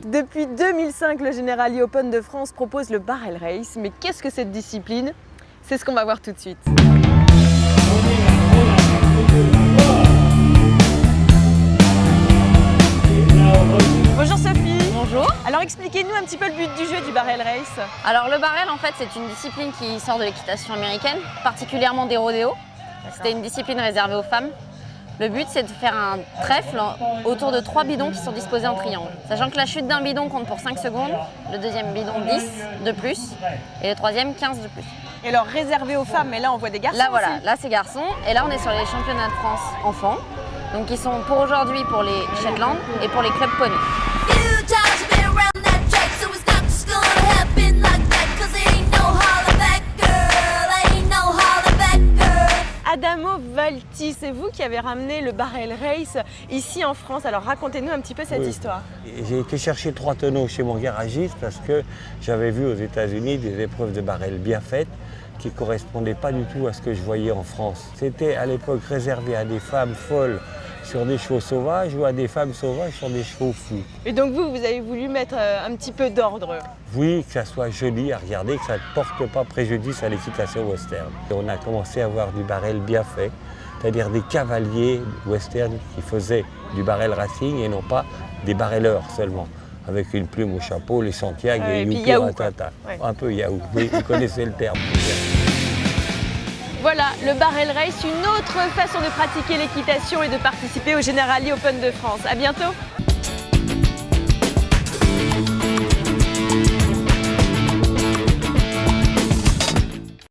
Depuis 2005, le Generali Open de France propose le barrel race. Mais qu'est-ce que cette discipline? C'est ce qu'on va voir tout de suite. Bonjour Sophie. Bonjour. Alors expliquez-nous un petit peu le but du jeu du barrel race. Alors le barrel en fait c'est une discipline qui sort de l'équitation américaine, particulièrement des rodéos. C'était une discipline réservée aux femmes. Le but c'est de faire un trèfle autour de 3 bidons qui sont disposés en triangle. Sachant que la chute d'un bidon compte pour 5 secondes, le deuxième bidon 10 de plus et le troisième 15 de plus. Et alors réservé aux femmes, mais là on voit des garçons Là voilà, aussi. là c'est garçons et là on est sur les championnats de France enfants. Donc ils sont pour aujourd'hui pour les Shetland et pour les clubs poney. Adamo Valti, c'est vous qui avez ramené le barrel race ici en France. Alors racontez-nous un petit peu cette histoire. J'ai été chercher 3 tonneaux chez mon garagiste parce que j'avais vu aux États-Unis des épreuves de barrel bien faites qui ne correspondaient pas du tout à ce que je voyais en France. C'était à l'époque réservé à des femmes folles sur des chevaux sauvages ou à des femmes sauvages sur des chevaux fous. Et donc vous avez voulu mettre un petit peu d'ordre. Oui, que ça soit joli à regarder, que ça ne porte pas préjudice à l'équitation western. Et on a commencé à avoir du barrel bien fait, c'est-à-dire des cavaliers western qui faisaient du barrel racing et non pas des barreleurs seulement, avec une plume au chapeau, les Santiago et puis Yuki Yahoo, Ratata. Ouais. Un peu Yahoo, oui, vous connaissez le terme. Voilà, le barrel race, une autre façon de pratiquer l'équitation et de participer au Generali Open de France. À bientôt.